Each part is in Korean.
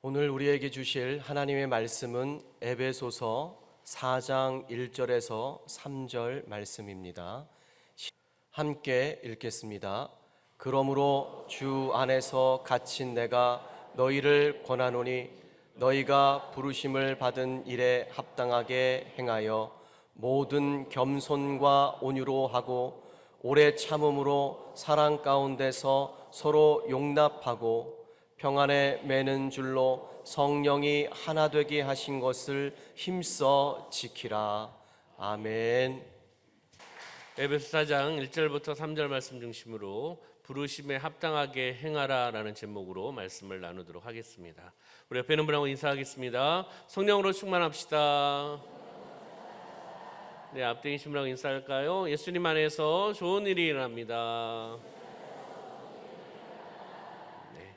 오늘 우리에게 주실 하나님의 말씀은 에베소서 4장 1절에서 3절 말씀입니다. 함께 읽겠습니다. 그러므로 주 안에서 갇힌 내가 너희를 권하노니 너희가 부르심을 받은 일에 합당하게 행하여 모든 겸손과 온유로 하고 오래 참음으로 사랑 가운데서 서로 용납하고 평안에 매는 줄로 성령이 하나 되게 하신 것을 힘써 지키라. 아멘. 에베소 4장 1절부터 3절 말씀 중심으로 부르심에 합당하게 행하라라는 제목으로 말씀을 나누도록 하겠습니다. 우리 옆에 있는 분하고 인사하겠습니다. 성령으로 충만합시다. 네, 앞에 계신 분하고 인사할까요? 예수님 안에서 좋은 일이 일어납니다. 네,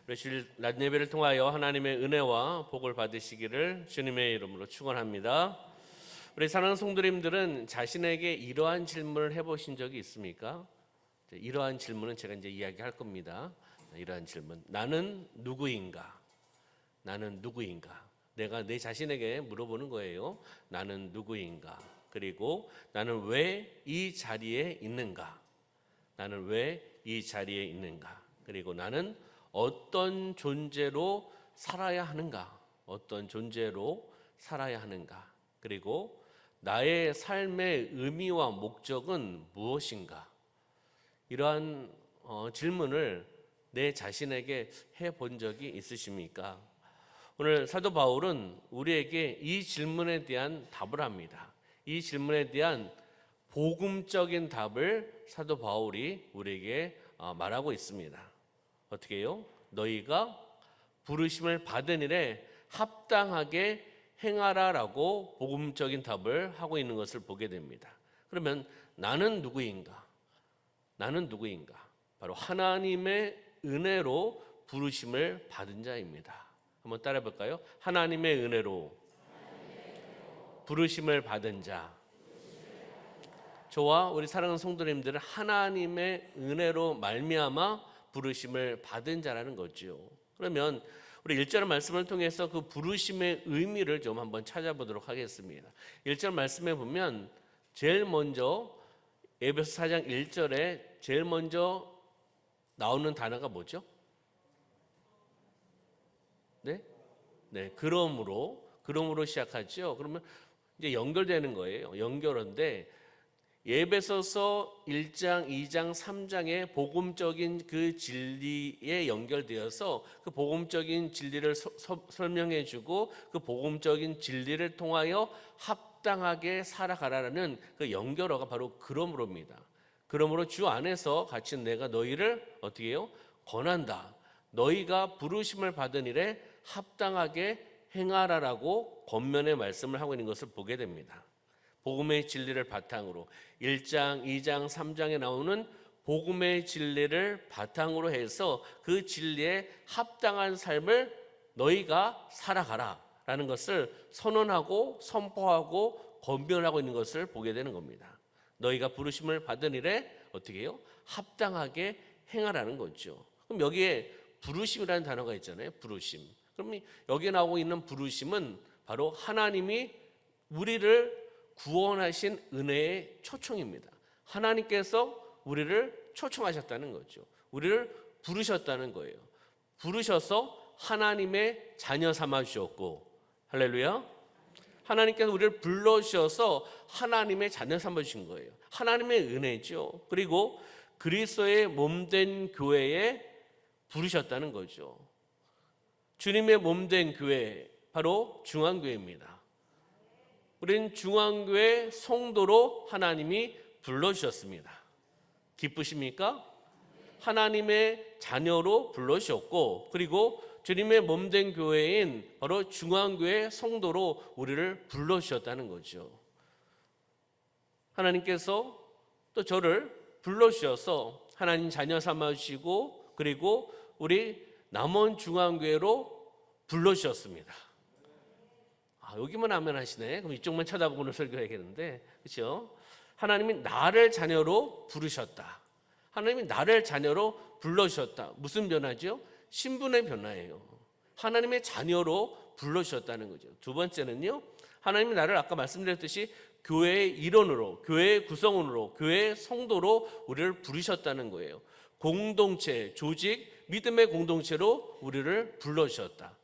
우리 주일 낮 예배를 통하여 하나님의 은혜와 복을 받으시기를 주님의 이름으로 축원합니다. 우리 사랑하는 성도님들은 자신에게 이러한 질문을 해보신 적이 있습니까? 이러한 질문은 제가 이제 이야기할 겁니다. 이러한 질문: 나는 누구인가? 나는 누구인가? 내가 내 자신에게 물어보는 거예요. 나는 누구인가? 그리고 나는 왜 이 자리에 있는가? 나는 왜 이 자리에 있는가? 그리고 나는 어떤 존재로 살아야 하는가? 어떤 존재로 살아야 하는가? 그리고 나의 삶의 의미와 목적은 무엇인가? 이러한 질문을 내 자신에게 해본 적이 있으십니까? 오늘 사도 바울은 우리에게 이 질문에 대한 답을 합니다. 이 질문에 대한 복음적인 답을 사도 바울이 우리에게 말하고 있습니다. 어떻게 해요? 너희가 부르심을 받은 일에 합당하게 행하라라고 복음적인 답을 하고 있는 것을 보게 됩니다. 그러면 나는 누구인가? 나는 누구인가? 바로 하나님의 은혜로 부르심을 받은 자입니다. 한번 따라해 볼까요? 하나님의 은혜로 부르심을 받은 자. 저와 우리 사랑하는 성도님들은 하나님의 은혜로 말미암아 부르심을 받은 자라는 거죠. 그러면 우리 1절 말씀을 통해서 그 부르심의 의미를 좀 한번 찾아보도록 하겠습니다. 1절 말씀에 보면 제일 먼저 에베소 4장 1절에 제일 먼저 나오는 단어가 뭐죠? 네? 네, 그러므로 시작하죠. 그러면 이제 연결되는 거예요. 연결인데 에베소서 1장, 2장, 3장의 복음적인 그 진리에 연결되어서 그 복음적인 진리를 설명해 주고 그 복음적인 진리를 통하여 합당하게 살아가라는 그 연결어가 바로 그러므로입니다. 그러므로 주 안에서 갇힌 내가 너희를 어떻게 해요? 권한다. 너희가 부르심을 받은 일에 합당하게 행하라라고 권면의 말씀을 하고 있는 것을 보게 됩니다. 복음의 진리를 바탕으로 1장, 2장, 3장에 나오는 복음의 진리를 바탕으로 해서 그 진리에 합당한 삶을 너희가 살아가라 라는 것을 선언하고 선포하고 권면하고 있는 것을 보게 되는 겁니다. 너희가 부르심을 받은 일에 어떻게 해요? 합당하게 행하라는 거죠. 그럼 여기에 부르심이라는 단어가 있잖아요. 부르심. 그럼 여기에 나오고 있는 부르심은 바로 하나님이 우리를 구원하신 은혜의 초청입니다. 하나님께서 우리를 초청하셨다는 거죠. 우리를 부르셨다는 거예요. 부르셔서 하나님의 자녀 삼아 주셨고, 할렐루야. 하나님께서 우리를 불러주셔서 하나님의 자녀 삼아 주신 거예요. 하나님의 은혜죠. 그리고 그리스도의 몸된 교회에 부르셨다는 거죠. 주님의 몸된 교회, 바로 중앙교회입니다. 우리는 중앙교회 성도로 하나님이 불러주셨습니다. 기쁘십니까? 하나님의 자녀로 불러주셨고, 그리고 주님의 몸된 교회인 바로 중앙교회 성도로 우리를 불러주셨다는 거죠. 하나님께서 또 저를 불러주셔서 하나님 자녀 삼아주시고, 그리고 우리 남원 중앙교회로 불러주셨습니다. 여기만 아멘 하시네. 그럼 이쪽만 쳐다보고는 설교해야겠는데, 그렇죠? 하나님이 나를 자녀로 부르셨다. 하나님이 나를 자녀로 불러주셨다. 무슨 변화죠? 신분의 변화예요. 하나님의 자녀로 불러주셨다는 거죠. 두 번째는요, 하나님이 나를 아까 말씀드렸듯이 교회의 일원으로, 교회의 구성원으로, 교회의 성도로 우리를 부르셨다는 거예요. 공동체, 조직, 믿음의 공동체로 우리를 불러주셨다.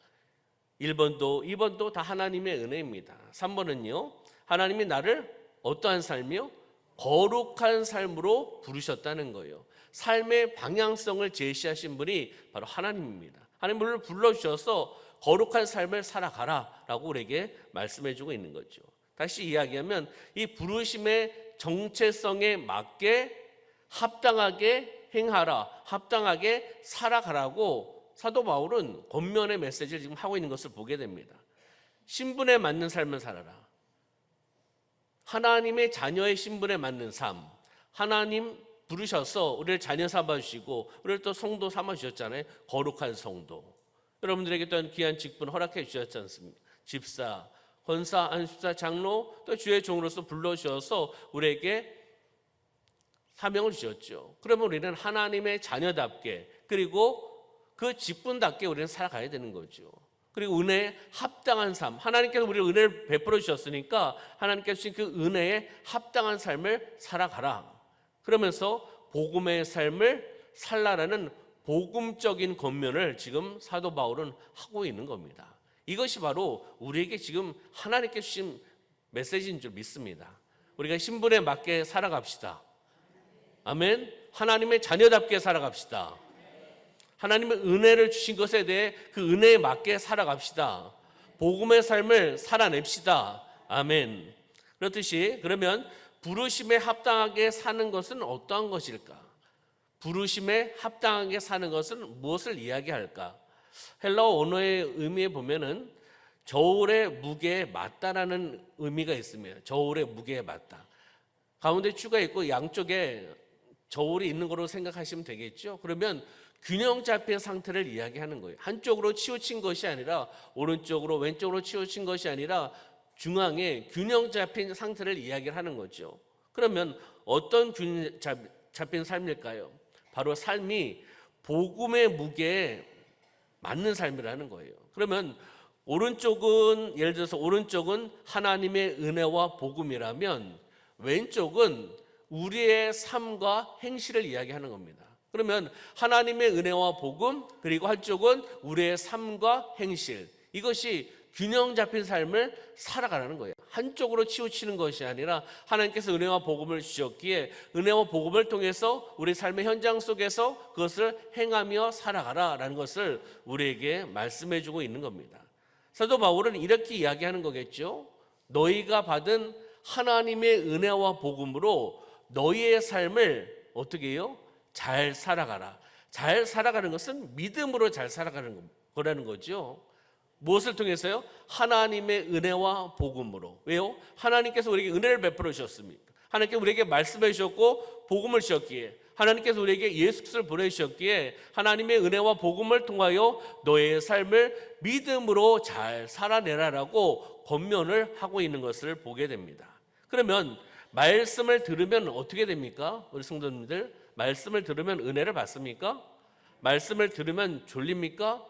1번도 2번도 다 하나님의 은혜입니다. 3번은요, 하나님이 나를 어떠한 삶이요? 거룩한 삶으로 부르셨다는 거예요. 삶의 방향성을 제시하신 분이 바로 하나님입니다. 하나님 우리를 불러주셔서 거룩한 삶을 살아가라라고 우리에게 말씀해주고 있는 거죠. 다시 이야기하면 이 부르심의 정체성에 맞게 합당하게 행하라, 합당하게 살아가라고 사도 바울은 권면의 메시지를 지금 하고 있는 것을 보게 됩니다. 신분에 맞는 삶을 살아라. 하나님의 자녀의 신분에 맞는 삶. 하나님 부르셔서 우리를 자녀 삼아주시고 우리를 또 성도 삼아주셨잖아요. 거룩한 성도. 여러분들에게 또한 귀한 직분 허락해 주셨지 않습니까? 집사, 권사, 안수사, 장로, 또 주의 종으로서 불러주셔서 우리에게 사명을 주셨죠. 그러면 우리는 하나님의 자녀답게 그리고 그 직분답게 우리는 살아가야 되는 거죠. 그리고 은혜에 합당한 삶, 하나님께서 우리를 은혜를 베풀어 주셨으니까 하나님께서 주신 그 은혜에 합당한 삶을 살아가라. 그러면서 복음의 삶을 살라라는 복음적인 권면을 지금 사도 바울은 하고 있는 겁니다. 이것이 바로 우리에게 지금 하나님께 주신 메시지인 줄 믿습니다. 우리가 신분에 맞게 살아갑시다. 아멘. 하나님의 자녀답게 살아갑시다. 하나님의 은혜를 주신 것에 대해 그 은혜에 맞게 살아갑시다. 복음의 삶을 살아냅시다. 아멘. 그렇듯이 그러면 부르심에 합당하게 사는 것은 어떠한 것일까? 부르심에 합당하게 사는 것은 무엇을 이야기할까? 헬라어 언어의 의미에 보면은 저울의 무게에 맞다라는 의미가 있습니다. 저울의 무게에 맞다. 가운데 추가 있고 양쪽에 저울이 있는 거로 생각하시면 되겠죠. 그러면 균형 잡힌 상태를 이야기하는 거예요. 한쪽으로 치우친 것이 아니라 오른쪽으로 왼쪽으로 치우친 것이 아니라 중앙에 균형 잡힌 상태를 이야기를 하는 거죠. 그러면 어떤 균형 잡힌 삶일까요? 바로 삶이 복음의 무게에 맞는 삶이라는 거예요. 그러면 오른쪽은 예를 들어서 오른쪽은 하나님의 은혜와 복음이라면 왼쪽은 우리의 삶과 행실을 이야기하는 겁니다. 그러면 하나님의 은혜와 복음 그리고 한쪽은 우리의 삶과 행실, 이것이 균형 잡힌 삶을 살아가라는 거예요. 한쪽으로 치우치는 것이 아니라 하나님께서 은혜와 복음을 주셨기에 은혜와 복음을 통해서 우리 삶의 현장 속에서 그것을 행하며 살아가라라는 것을 우리에게 말씀해 주고 있는 겁니다. 사도 바울은 이렇게 이야기하는 거겠죠. 너희가 받은 하나님의 은혜와 복음으로 너희의 삶을 어떻게 해요? 잘 살아가라. 잘 살아가는 것은 믿음으로 잘 살아가는 거라는 거죠. 무엇을 통해서요? 하나님의 은혜와 복음으로. 왜요? 하나님께서 우리에게 은혜를 베풀어 주셨습니다. 하나님께서 우리에게 말씀해 주셨고 복음을 주셨기에, 하나님께서 우리에게 예수 그리스도를 보내주셨기에 하나님의 은혜와 복음을 통하여 너의 삶을 믿음으로 잘 살아내라라고 권면을 하고 있는 것을 보게 됩니다. 그러면 말씀을 들으면 어떻게 됩니까? 우리 성도님들, 말씀을 들으면 은혜를 받습니까? 말씀을 들으면 졸립니까?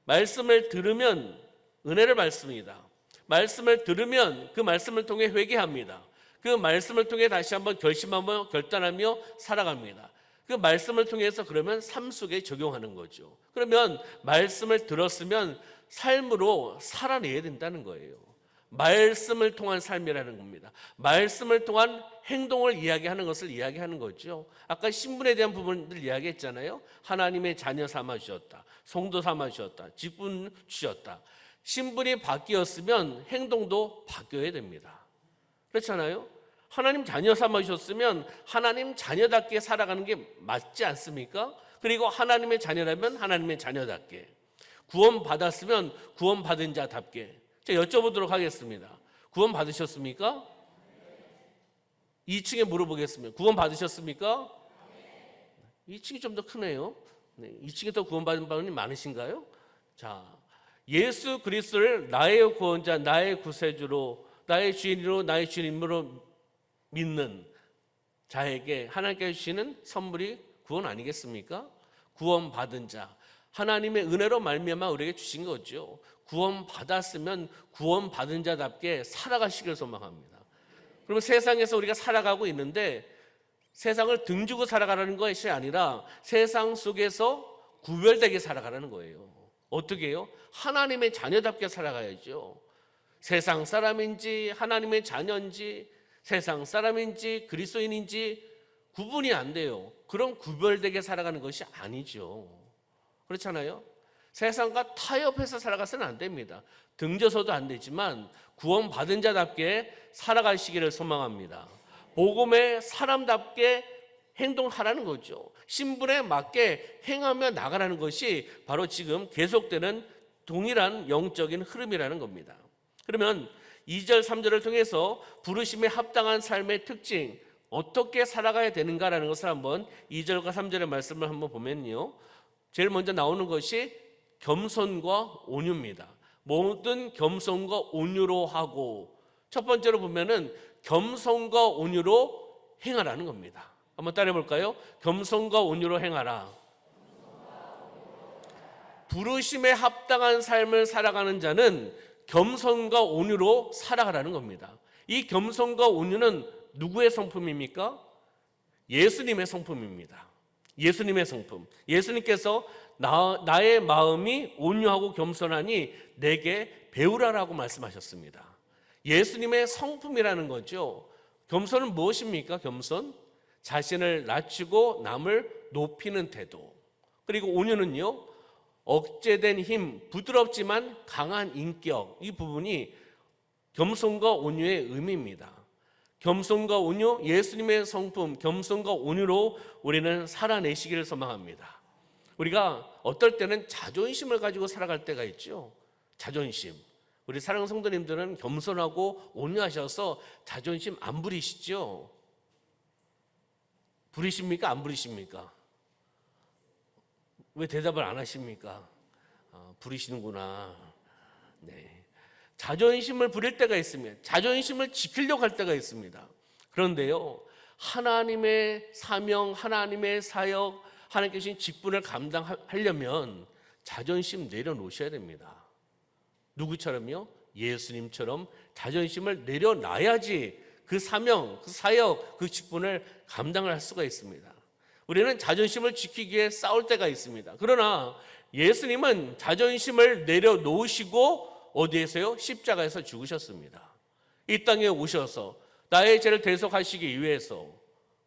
말씀을 들으면 은혜를 받습니다. 말씀을 들으면 그 말씀을 통해 회개합니다. 그 말씀을 통해 다시 한번 결심하며 결단하며 살아갑니다. 그 말씀을 통해서 그러면 삶 속에 적용하는 거죠. 그러면 말씀을 들었으면 삶으로 살아내야 된다는 거예요. 말씀을 통한 삶이라는 겁니다. 말씀을 통한 행동을 이야기하는 것을 이야기하는 거죠. 아까 신분에 대한 부분들 이야기했잖아요. 하나님의 자녀 삼아 주셨다. 성도 삼아 주셨다. 직분 주셨다. 신분이 바뀌었으면 행동도 바뀌어야 됩니다. 그렇잖아요. 하나님 자녀 삼아 주셨으면 하나님 자녀답게 살아가는 게 맞지 않습니까? 그리고 하나님의 자녀라면 하나님의 자녀답게, 구원 받았으면 구원 받은 자답게. 제가 여쭤보도록 하겠습니다. 구원 받으셨습니까? 2층에 물어보겠습니다. 구원 받으셨습니까? 2층이 좀 더 크네요. 2층에 더 구원 받은 분이 많으신가요? 자, 예수 그리스도를 나의 구원자, 나의 구세주로, 나의 주인으로, 나의 주님으로 믿는 자에게 하나님께서 주시는 선물이 구원 아니겠습니까? 구원 받은 자, 하나님의 은혜로 말미암아 우리에게 주신 거죠. 구원 받았으면 구원 받은 자답게 살아가시길 소망합니다. 그러면 세상에서 우리가 살아가고 있는데 세상을 등지고 살아가라는 것이 아니라 세상 속에서 구별되게 살아가라는 거예요. 어떻게 해요? 하나님의 자녀답게 살아가야죠. 세상 사람인지 하나님의 자녀인지 세상 사람인지 그리스도인인지 구분이 안 돼요. 그럼 구별되게 살아가는 것이 아니죠. 그렇잖아요. 세상과 타협해서 살아가서는 안 됩니다. 등져서도 안 되지만 구원받은 자답게 살아가시기를 소망합니다. 복음의 사람답게 행동하라는 거죠. 신분에 맞게 행하며 나가라는 것이 바로 지금 계속되는 동일한 영적인 흐름이라는 겁니다. 그러면 2절, 3절을 통해서 부르심에 합당한 삶의 특징, 어떻게 살아가야 되는가라는 것을 한번 2절과 3절의 말씀을 한번 보면요. 제일 먼저 나오는 것이 겸손과 온유입니다. 모든 겸손과 온유로 하고, 첫 번째로 보면은 겸손과 온유로 행하라는 겁니다. 한번 따라해 볼까요? 겸손과 온유로 행하라. 부르심에 합당한 삶을 살아가는 자는 겸손과 온유로 살아가라는 겁니다. 이 겸손과 온유는 누구의 성품입니까? 예수님의 성품입니다. 예수님의 성품. 예수님께서 나의 마음이 온유하고 겸손하니 내게 배우라라고 말씀하셨습니다. 예수님의 성품이라는 거죠. 겸손은 무엇입니까? 겸손? 자신을 낮추고 남을 높이는 태도. 그리고 온유는요, 억제된 힘, 부드럽지만 강한 인격, 이 부분이 겸손과 온유의 의미입니다. 겸손과 온유, 예수님의 성품, 겸손과 온유로 우리는 살아내시기를 소망합니다. 우리가 어떨 때는 자존심을 가지고 살아갈 때가 있죠. 자존심. 우리 사랑하는 성도님들은 겸손하고 온유하셔서 자존심 안 부리시죠? 부리십니까? 안 부리십니까? 왜 대답을 안 하십니까? 부리시는구나. 네. 자존심을 부릴 때가 있으면 자존심을 지키려고 할 때가 있습니다. 그런데요, 하나님의 사명, 하나님의 사역, 하나님께 주신 직분을 감당하려면 자존심 내려놓으셔야 됩니다. 누구처럼요? 예수님처럼 자존심을 내려놔야지 그 사명, 그 사역, 그 직분을 감당을 할 수가 있습니다. 우리는 자존심을 지키기 위해 싸울 때가 있습니다. 그러나 예수님은 자존심을 내려놓으시고 어디에서요? 십자가에서 죽으셨습니다. 이 땅에 오셔서 나의 죄를 대속하시기 위해서,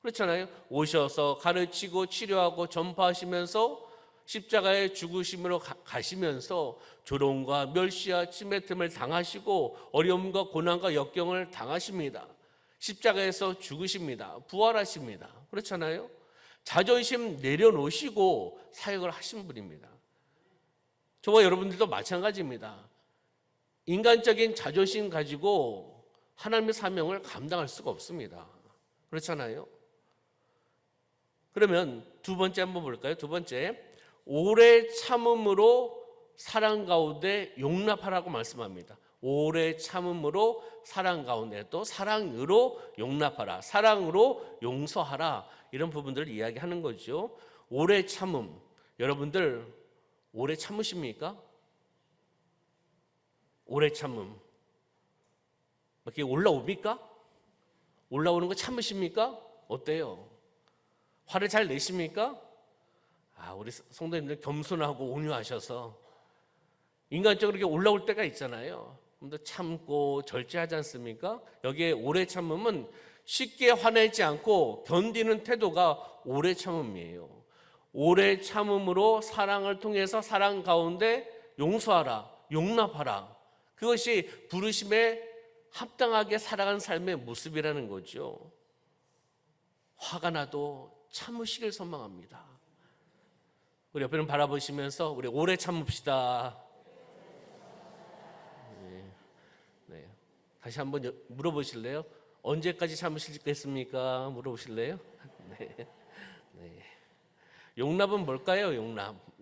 그렇잖아요. 오셔서 가르치고 치료하고 전파하시면서 십자가의 죽으심으로 가시면서 조롱과 멸시와 침뱉음을 당하시고 어려움과 고난과 역경을 당하십니다. 십자가에서 죽으십니다. 부활하십니다. 그렇잖아요. 자존심 내려놓으시고 사역을 하신 분입니다. 저와 여러분들도 마찬가지입니다. 인간적인 자존심 가지고 하나님의 사명을 감당할 수가 없습니다. 그렇잖아요. 그러면 두 번째 한번 볼까요? 두 번째, 오래 참음으로 사랑 가운데 용납하라고 말씀합니다. 오래 참음으로 사랑 가운데, 또 사랑으로 용납하라, 사랑으로 용서하라, 이런 부분들을 이야기하는 거죠. 오래 참음, 여러분들 오래 참으십니까? 오래 참음 이렇게 올라옵니까? 올라오는 거 참으십니까? 어때요? 화를 잘 내십니까? 우리 성도님들 겸손하고 온유하셔서 인간적으로 이렇게 올라올 때가 있잖아요. 좀 더 참고 절제하지 않습니까? 여기에 오래 참음은 쉽게 화내지 않고 견디는 태도가 오래 참음이에요. 오래 참음으로 사랑을 통해서 사랑 가운데 용서하라, 용납하라. 그것이 부르심에 합당하게 살아가는 삶의 모습이라는 거죠. 화가 나도 참으시길 소망합니다. 우리 옆에는 바라보시면서 우리 오래 참읍시다. 네. 다시 한번 물어보실래요? 언제까지 참으시겠습니까? 물어보실래요? 네. 네. 용납은 뭘까요?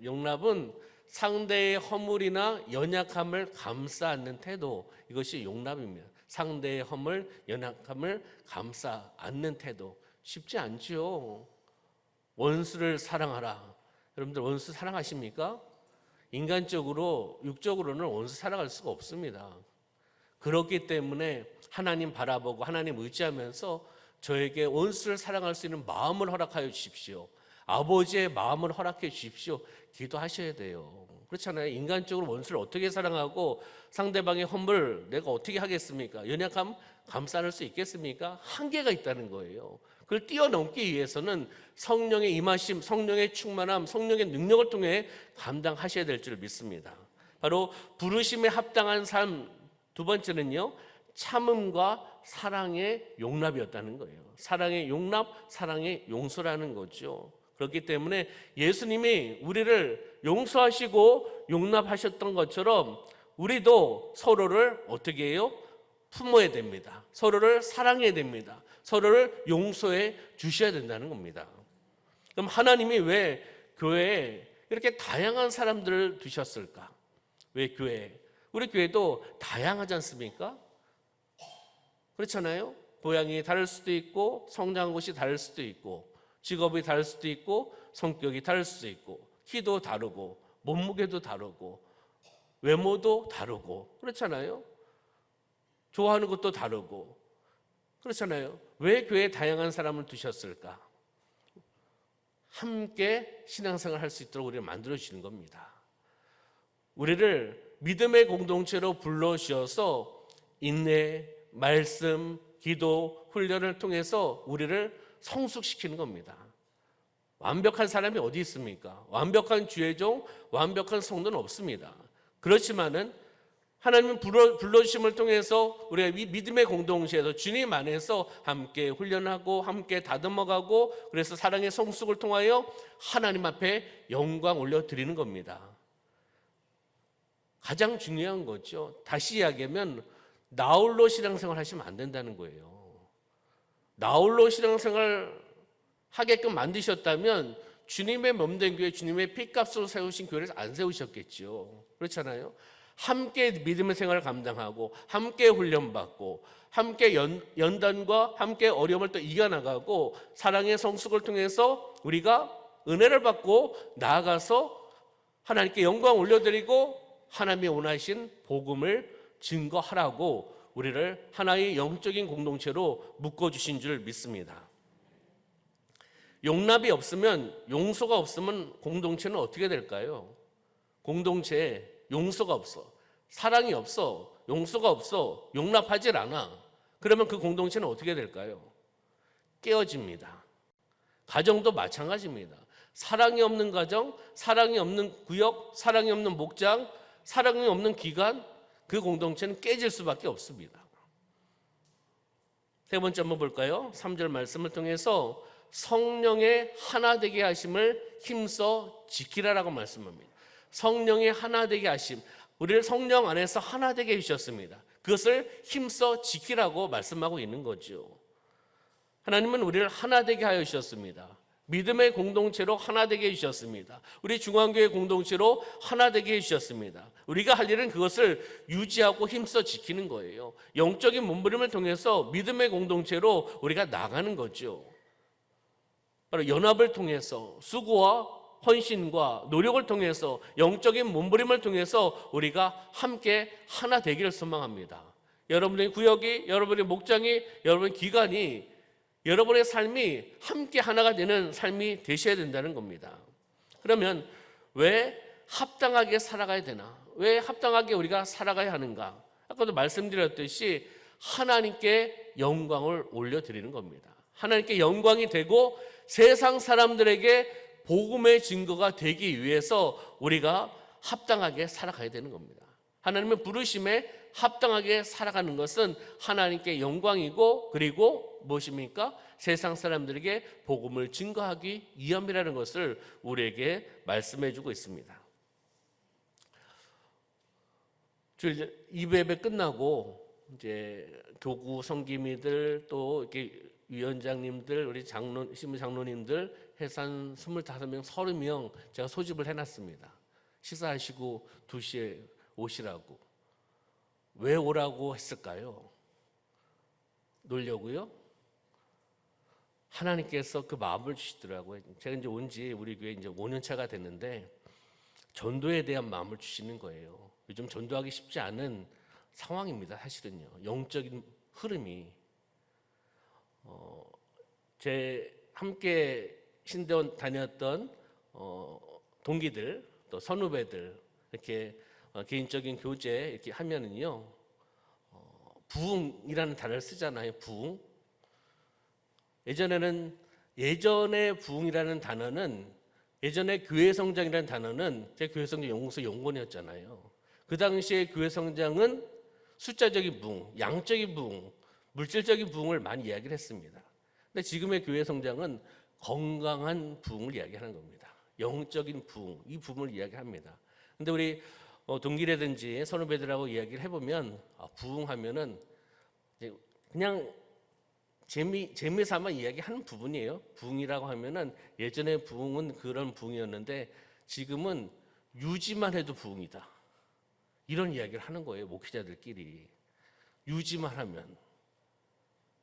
용납은 상대의 허물이나 연약함을 감싸 안는 태도, 이것이 용납입니다. 상대의 허물, 연약함을 감싸 안는 태도. 쉽지 않죠. 원수를 사랑하라. 여러분들 원수 사랑하십니까? 인간적으로 육적으로는 원수 살아갈 수가 없습니다. 그렇기 때문에 하나님 바라보고 하나님 의지하면서 저에게 원수를 사랑할 수 있는 마음을 허락하여 주십시오. 아버지의 마음을 허락해 주십시오. 기도하셔야 돼요. 그렇잖아요. 인간적으로 원수를 어떻게 사랑하고 상대방의 허물 내가 어떻게 하겠습니까? 연약함 감싸낼 수 있겠습니까? 한계가 있다는 거예요. 그걸 뛰어넘기 위해서는 성령의 임하심, 성령의 충만함, 성령의 능력을 통해 감당하셔야 될 줄 믿습니다. 바로 부르심에 합당한 삶 두 번째는요, 참음과 사랑의 용납이었다는 거예요. 사랑의 용납, 사랑의 용서라는 거죠. 그렇기 때문에 예수님이 우리를 용서하시고 용납하셨던 것처럼 우리도 서로를 어떻게 해요? 품어야 됩니다. 서로를 사랑해야 됩니다. 서로를 용서해 주셔야 된다는 겁니다. 그럼 하나님이 왜 교회에 이렇게 다양한 사람들을 두셨을까? 왜 교회에? 우리 교회도 다양하지 않습니까? 그렇잖아요. 고향이 다를 수도 있고 성장한 곳이 다를 수도 있고 직업이 다를 수도 있고 성격이 다를 수도 있고 키도 다르고 몸무게도 다르고 외모도 다르고 그렇잖아요. 좋아하는 것도 다르고 그렇잖아요. 왜 교회에 다양한 사람을 두셨을까? 함께 신앙생활을 할 수 있도록 우리를 만들어 주시는 겁니다. 우리를 믿음의 공동체로 불러주셔서 인내, 말씀, 기도, 훈련을 통해서 우리를 성숙시키는 겁니다. 완벽한 사람이 어디 있습니까? 완벽한 주의종, 완벽한 성도는 없습니다. 그렇지만은 하나님 불러주심을 통해서 우리가 믿음의 공동체에서 주님 안에서 함께 훈련하고 함께 다듬어가고 그래서 사랑의 성숙을 통하여 하나님 앞에 영광 올려드리는 겁니다. 가장 중요한 거죠. 다시 이야기하면 나홀로 신앙생활 하시면 안 된다는 거예요. 나홀로 신앙생활 하게끔 만드셨다면 주님의 몸된 교회, 주님의 피값으로 세우신 교회를 안 세우셨겠죠. 그렇잖아요. 함께 믿음의 생활을 감당하고 함께 훈련받고 함께 연단과 함께 어려움을 또 이겨나가고 사랑의 성숙을 통해서 우리가 은혜를 받고 나아가서 하나님께 영광 올려드리고 하나님이 원하신 복음을 증거하라고 우리를 하나의 영적인 공동체로 묶어주신 줄 믿습니다. 용납이 없으면, 용서가 없으면 공동체는 어떻게 될까요? 공동체에 용서가 없어, 사랑이 없어, 용서가 없어, 용납하질 않아. 그러면 그 공동체는 어떻게 될까요? 깨어집니다. 가정도 마찬가지입니다. 사랑이 없는 가정, 사랑이 없는 구역, 사랑이 없는 목장, 사랑이 없는 기관, 그 공동체는 깨질 수밖에 없습니다. 세 번째 한번 볼까요? 3절 말씀을 통해서 성령의 하나 되게 하심을 힘써 지키라라고 말씀합니다. 성령의 하나 되게 하심, 우리를 성령 안에서 하나 되게 해주셨습니다. 그것을 힘써 지키라고 말씀하고 있는 거죠. 하나님은 우리를 하나 되게 하여 주셨습니다. 믿음의 공동체로 하나 되게 해주셨습니다. 우리 중앙교회 공동체로 하나 되게 해주셨습니다. 우리가 할 일은 그것을 유지하고 힘써 지키는 거예요. 영적인 몸부림을 통해서 믿음의 공동체로 우리가 나가는 거죠. 바로 연합을 통해서 수고와 헌신과 노력을 통해서 영적인 몸부림을 통해서 우리가 함께 하나 되기를 소망합니다. 여러분의 구역이, 여러분의 목장이, 여러분의 기관이, 여러분의 삶이 함께 하나가 되는 삶이 되셔야 된다는 겁니다. 그러면 왜 합당하게 살아가야 되나? 왜 합당하게 우리가 살아가야 하는가? 아까도 말씀드렸듯이 하나님께 영광을 올려드리는 겁니다. 하나님께 영광이 되고 세상 사람들에게 복음의 증거가 되기 위해서 우리가 합당하게 살아가야 되는 겁니다. 하나님의 부르심에 합당하게 살아가는 것은 하나님께 영광이고 그리고 무엇입니까? 세상 사람들에게 복음을 증거하기 위함이라는 것을 우리에게 말씀해 주고 있습니다. 주일 2부 예배 끝나고 이제 교구 성기미들 또 이렇게 위원장님들 우리 신부 장로님들 해산 25명 30명 제가 소집을 해놨습니다. 식사하시고 2시에 오시라고. 왜 오라고 했을까요? 놀려고요? 하나님께서 그 마음을 주시더라고요. 제가 이제 온 지 우리 교회 이제 5년 차가 됐는데 전도에 대한 마음을 주시는 거예요. 요즘 전도하기 쉽지 않은 상황입니다. 사실은요. 영적인 흐름이 제 함께 신대원 다녔던 동기들 또 선후배들 이렇게 개인적인 교제 이렇게 하면은요 부흥이라는 단어를 쓰잖아요. 부흥. 예전에 부흥이라는 단어는 예전에 교회 성장이라는 단어는 제 교회 성장 연구소 연구원이었잖아요. 그 당시에 교회 성장은 숫자적인 부흥, 양적인 부흥, 물질적인 부흥을 많이 이야기를 했습니다. 근데 지금의 교회 성장은 건강한 부흥을 이야기하는 겁니다. 영적인 부흥, 이 부흥을 이야기합니다. 근데 우리 동기라든지 선후배들하고 이야기를 해보면 부흥하면은 그냥 재미삼아 이야기하는 부분이에요. 부흥이라고 하면은 예전에 부흥은 그런 부흥이었는데 지금은 유지만 해도 부흥이다. 이런 이야기를 하는 거예요. 목회자들끼리. 유지만 하면.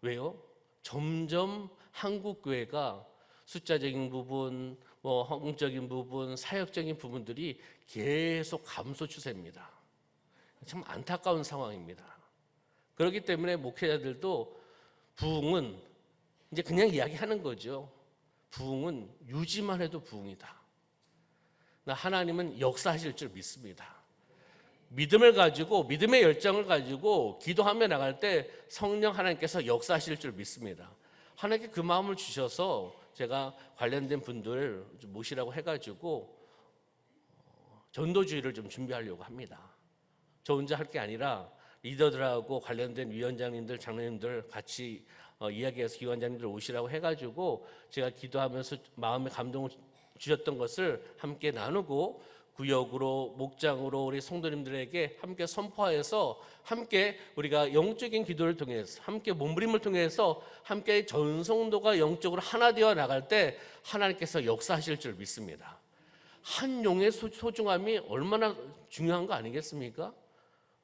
왜요? 점점 한국 교회가 숫자적인 부분, 헌금적인 부분, 사역적인 부분들이 계속 감소 추세입니다. 참 안타까운 상황입니다. 그렇기 때문에 목회자들도 부흥은 이제 그냥 이야기하는 거죠. 부흥은 유지만 해도 부흥이다. 하나님은 역사하실 줄 믿습니다. 믿음을 가지고 믿음의 열정을 가지고 기도하며 나갈 때 성령 하나님께서 역사하실 줄 믿습니다. 하나님께 그 마음을 주셔서 제가 관련된 분들 모시라고 해가지고 전도주의를 좀 준비하려고 합니다. 저 혼자 할 게 아니라 리더들하고 관련된 위원장님들, 장로님들 같이 이야기해서 기관장님들 오시라고 해가지고 제가 기도하면서 마음에 감동을 주셨던 것을 함께 나누고 구역으로 목장으로 우리 성도님들에게 함께 선포하여서 함께 우리가 영적인 기도를 통해서 함께 몸부림을 통해서 함께 전성도가 영적으로 하나 되어 나갈 때 하나님께서 역사하실 줄 믿습니다. 한 용의 소중함이 얼마나 중요한 거 아니겠습니까?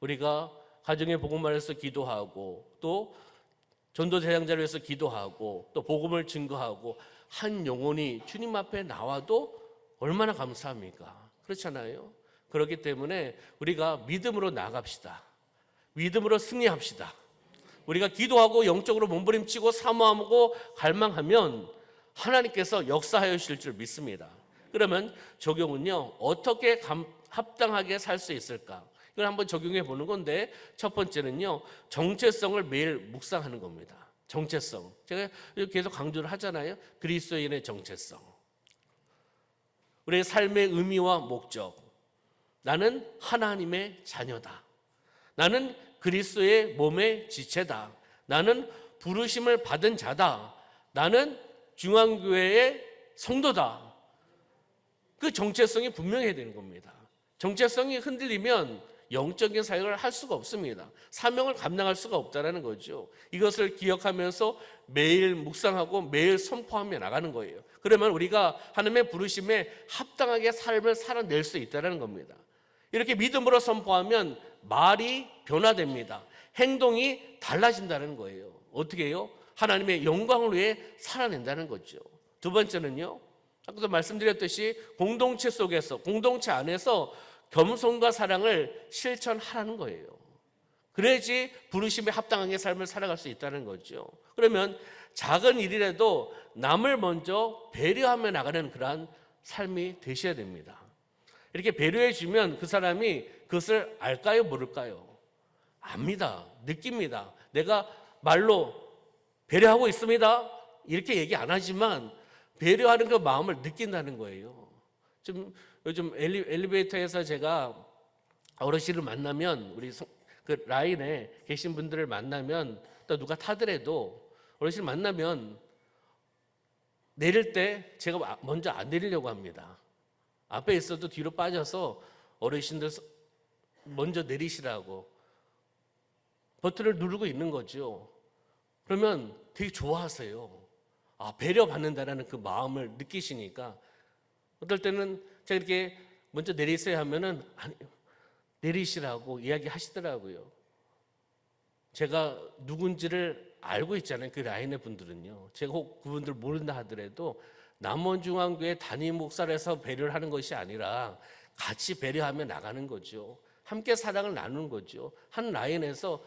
우리가 가정의 복음만에서 기도하고 또 전도 대상자를 위해서 기도하고 또 복음을 증거하고 한 영혼이 주님 앞에 나와도 얼마나 감사합니까? 그렇잖아요. 그렇기 때문에 우리가 믿음으로 나갑시다. 믿음으로 승리합시다. 우리가 기도하고 영적으로 몸부림치고 사모하고 갈망하면 하나님께서 역사하여 주실 줄 믿습니다. 그러면 적용은요, 어떻게 합당하게 살 수 있을까? 이걸 한번 적용해 보는 건데, 첫 번째는요, 정체성을 매일 묵상하는 겁니다. 정체성. 제가 계속 강조를 하잖아요. 그리스도인의 정체성. 우리의 삶의 의미와 목적. 나는 하나님의 자녀다. 나는 그리스도의 몸의 지체다. 나는 부르심을 받은 자다. 나는 중앙교회의 성도다. 그 정체성이 분명해야 되는 겁니다. 정체성이 흔들리면 영적인 사역을 할 수가 없습니다. 사명을 감당할 수가 없다는 거죠. 이것을 기억하면서 매일 묵상하고 매일 선포하며 나가는 거예요. 그러면 우리가 하나님의 부르심에 합당하게 삶을 살아낼 수 있다는 겁니다. 이렇게 믿음으로 선포하면 말이 변화됩니다. 행동이 달라진다는 거예요. 어떻게 해요? 하나님의 영광을 위해 살아낸다는 거죠. 두 번째는요, 아까도 말씀드렸듯이 공동체 속에서, 공동체 안에서 겸손과 사랑을 실천하라는 거예요. 그래야지 부르심에 합당하게 삶을 살아갈 수 있다는 거죠. 그러면 작은 일이라도 남을 먼저 배려하며 나가는 그러한 삶이 되셔야 됩니다. 이렇게 배려해 주면 그 사람이 그것을 알까요, 모를까요? 압니다. 느낍니다. 내가 말로 배려하고 있습니다. 이렇게 얘기 안 하지만 배려하는 그 마음을 느낀다는 거예요. 좀 요즘 엘리베이터에서 제가 어르신을 만나면 우리 그 라인에 계신 분들을 만나면 또 누가 타더라도 어르신을 만나면 내릴 때 제가 먼저 안 내리려고 합니다. 앞에 있어도 뒤로 빠져서 어르신들 먼저 내리시라고 버튼을 누르고 있는 거죠. 그러면 되게 좋아하세요. 배려받는다라는 그 마음을 느끼시니까. 어떨 때는 제가 이렇게 먼저 내리세요 하면은 아니, 내리시라고 이야기하시더라고요. 제가 누군지를 알고 있잖아요. 그 라인의 분들은요. 제가 혹 그분들 모른다 하더라도 남원중앙교회 담임 목사라서 배려를 하는 것이 아니라 같이 배려하며 나가는 거죠. 함께 사랑을 나누는 거죠. 한 라인에서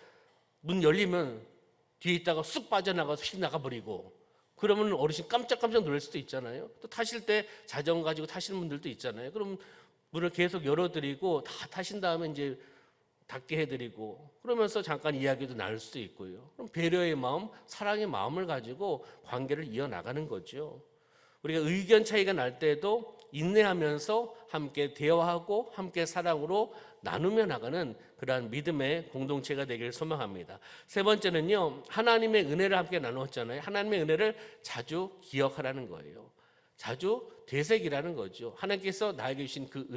문 열리면 뒤에 있다가 쑥 빠져나가서 휙 나가버리고, 그러면 어르신 깜짝깜짝 놀랄 수도 있잖아요. 또 타실 때 자전거 가지고 타시는 분들도 있잖아요. 그럼 문을 계속 열어드리고 다 타신 다음에 이제 닫게 해드리고, 그러면서 잠깐 이야기도 나눌 수도 있고요. 그럼 배려의 마음, 사랑의 마음을 가지고 관계를 이어나가는 거죠. 우리가 의견 차이가 날 때도 인내하면서 함께 대화하고 함께 사랑으로 나누며 나가는 그러한 믿음의 공동체가 되기를 소망합니다. 세 번째는요, 하나님의 은혜를 함께 나누었잖아요. 하나님의 은혜를 자주 기억하라는 거예요. 자주 되새기라는 거죠. 하나님께서 나에게 주신 그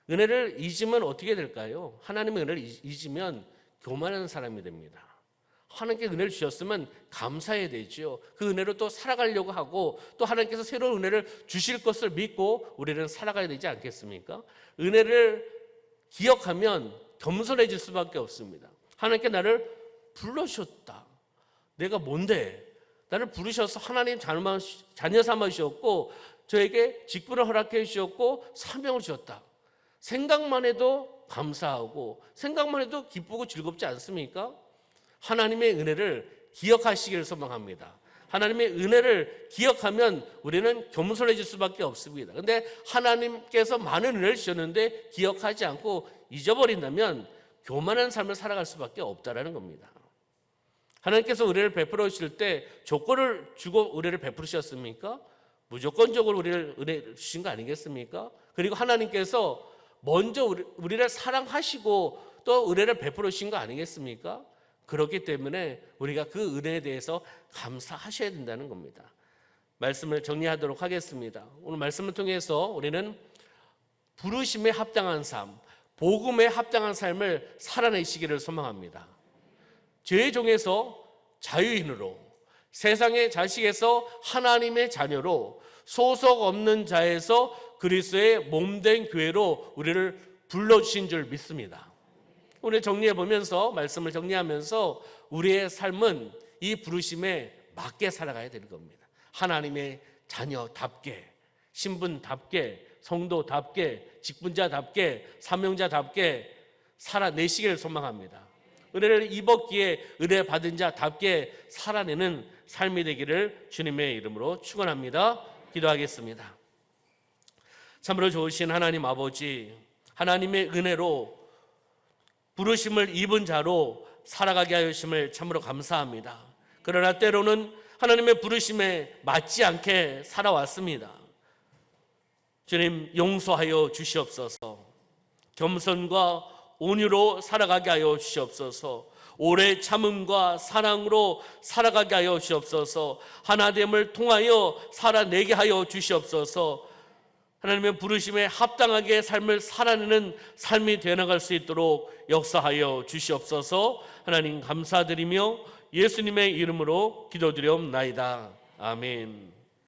은혜를 잊으면 어떻게 될까요? 하나님의 은혜를 잊으면 교만한 사람이 됩니다. 하나님께 은혜를 주셨으면 감사해야 되죠. 그 은혜로 또 살아가려고 하고, 또 하나님께서 새로운 은혜를 주실 것을 믿고 우리는 살아가야 되지 않겠습니까? 은혜를 기억하면 겸손해질 수밖에 없습니다. 하나님께 나를 불러주셨다. 내가 뭔데? 나를 부르셔서 하나님 자녀 삼아 주셨고, 저에게 직분을 허락해 주셨고 사명을 주셨다. 생각만 해도 감사하고 생각만 해도 기쁘고 즐겁지 않습니까? 하나님의 은혜를 기억하시기를 소망합니다. 하나님의 은혜를 기억하면 우리는 겸손해질 수밖에 없습니다. 그런데 하나님께서 많은 은혜를 주셨는데 기억하지 않고 잊어버린다면 교만한 삶을 살아갈 수밖에 없다라는 겁니다. 하나님께서 은혜를 베풀어 주실 때 조건을 주고 은혜를 베푸셨습니까? 무조건적으로 우리를 은혜를 주신 거 아니겠습니까? 그리고 하나님께서 먼저 우리를 사랑하시고 또 은혜를 베풀어 주신 거 아니겠습니까? 그렇기 때문에 우리가 그 은혜에 대해서 감사하셔야 된다는 겁니다. 말씀을 정리하도록 하겠습니다. 오늘 말씀을 통해서 우리는 부르심에 합당한 삶, 복음에 합당한 삶을 살아내시기를 소망합니다. 죄의 종에서 자유인으로, 세상의 자식에서 하나님의 자녀로, 소속 없는 자에서 그리스도의 몸된 교회로 우리를 불러주신 줄 믿습니다. 오늘 정리해 보면서, 말씀을 정리하면서 우리의 삶은 이 부르심에 맞게 살아가야 되는 겁니다. 하나님의 자녀답게, 신분답게, 성도답게, 직분자답게, 사명자답게 살아내시기를 소망합니다. 은혜를 입었기에 은혜 받은 자답게 살아내는 삶이 되기를 주님의 이름으로 축원합니다. 기도하겠습니다. 참으로 좋으신 하나님 아버지, 하나님의 은혜로 부르심을 입은 자로 살아가게 하여 주심을 참으로 감사합니다. 그러나 때로는 하나님의 부르심에 맞지 않게 살아왔습니다. 주님, 용서하여 주시옵소서. 겸손과 온유로 살아가게 하여 주시옵소서. 오래 참음과 사랑으로 살아가게 하여 주시옵소서. 하나됨을 통하여 살아내게 하여 주시옵소서. 하나님의 부르심에 합당하게 삶을 살아내는 삶이 되어나갈 수 있도록 역사하여 주시옵소서. 하나님 감사드리며 예수님의 이름으로 기도드리옵나이다. 아멘.